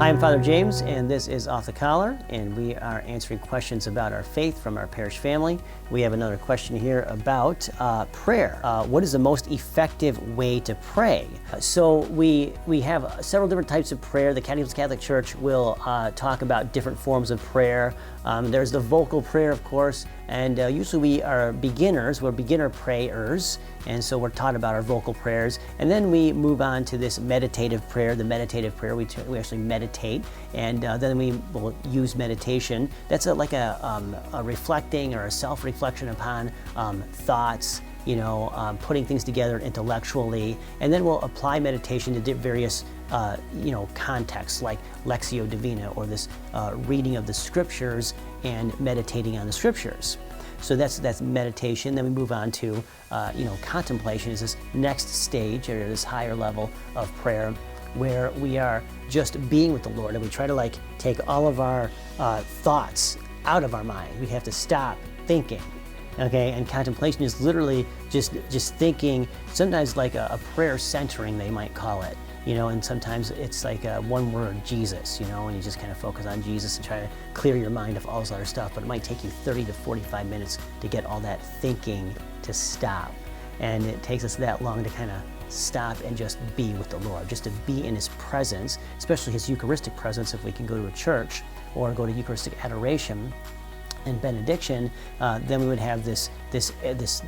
Hi, I'm Father James, and this is Off the Collar, and we are answering questions about our faith from our parish family. We have another question here about prayer. What is the most effective way to pray? So we have several different types of prayer. The Catechism of the Catholic Church will talk about different forms of prayer. There's the vocal prayer, of course, and usually we are beginners. We're beginner prayers, and so we're taught about our vocal prayers. And then we move on to this meditative prayer. The meditative prayer, we actually meditate, and then we will use meditation. That's like a reflecting or a self-reflection upon thoughts, putting things together intellectually, and then we'll apply meditation to various contexts like Lectio Divina, or this reading of the scriptures and meditating on the scriptures. So that's meditation. Then we move on to contemplation is this next stage, or this higher level of prayer, where we are just being with the Lord, and we try to take all of our thoughts out of our mind. We have to stop thinking. Okay, and contemplation is literally just thinking, sometimes like a prayer centering, they might call it, and sometimes it's like one word, Jesus, and you just kind of focus on Jesus and try to clear your mind of all this other stuff, but it might take you 30 to 45 minutes to get all that thinking to stop. And it takes us that long to kind of stop and just be with the Lord, just to be in His presence, especially His Eucharistic presence. If we can go to a church or go to Eucharistic adoration and benediction, then we would have this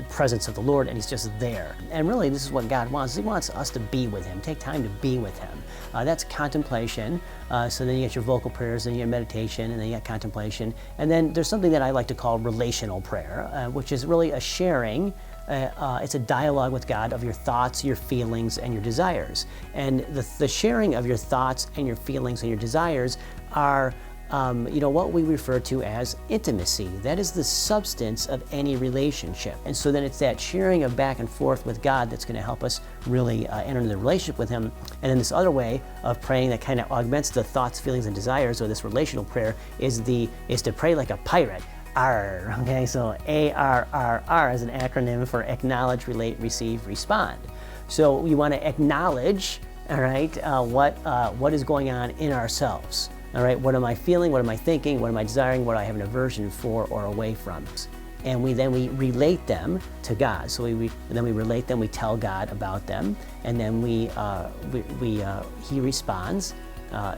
presence of the Lord, and He's just there. And really, this is what God wants. He wants us to be with Him, take time to be with Him. That's contemplation. So then you get your vocal prayers, then you get meditation, and then you get contemplation. And then there's something that I like to call relational prayer, which is really a sharing. It's a dialogue with God of your thoughts, your feelings, and your desires. And the sharing of your thoughts and your feelings and your desires are what we refer to as intimacy. That is the substance of any relationship. And so then it's that sharing of back and forth with God that's going to help us really enter into the relationship with Him. And then this other way of praying that kind of augments the thoughts, feelings, and desires, or this relational prayer, is to pray like a pirate. R. Okay, so ARRR is an acronym for acknowledge, relate, receive, respond. So we want to acknowledge, all right, what is going on in ourselves. All right, what am I feeling? What am I thinking? What am I desiring? What do I have an aversion for or away from? And we relate them to God. So then we relate them. We tell God about them, and then He responds.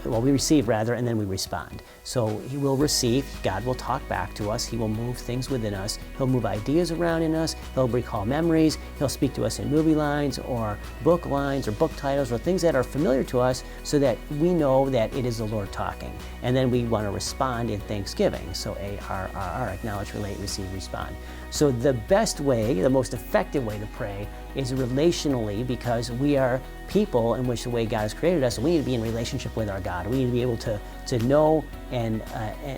We receive rather, and then we respond. So He will receive, God will talk back to us, He will move things within us, He'll move ideas around in us, He'll recall memories, He'll speak to us in movie lines or book lines or book titles or things that are familiar to us, so that we know that it is the Lord talking. And then we want to respond in thanksgiving. So ARRR, acknowledge, relate, receive, respond. So the best way, the most effective way to pray is relationally, because we are people in which the way God has created us, we need to be in relationship with our God. We need to be able to know and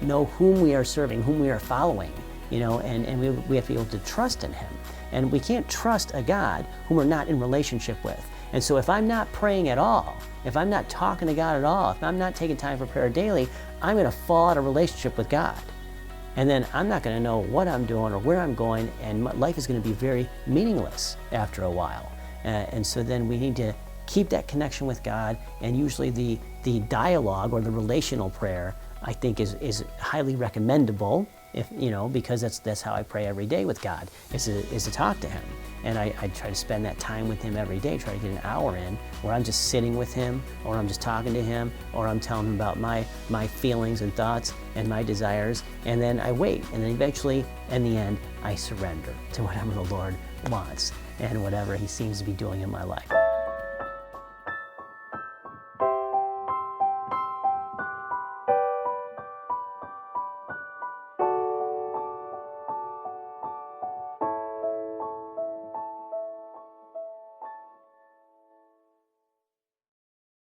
know whom we are serving, whom we are following, and we have to be able to trust in Him. And we can't trust a God whom we're not in relationship with. And so if I'm not praying at all, if I'm not talking to God at all, if I'm not taking time for prayer daily, I'm going to fall out of relationship with God. And then I'm not going to know what I'm doing or where I'm going, and my life is going to be very meaningless after a while. And so then we need to keep that connection with God, and usually the dialogue or the relational prayer, I think, is highly recommendable, because that's how I pray every day with God, is to talk to Him. And I try to spend that time with Him every day, try to get an hour in where I'm just sitting with Him, or I'm just talking to Him, or I'm telling Him about my feelings and thoughts and my desires, and then I wait, and then eventually, in the end, I surrender to whatever the Lord wants and whatever He seems to be doing in my life.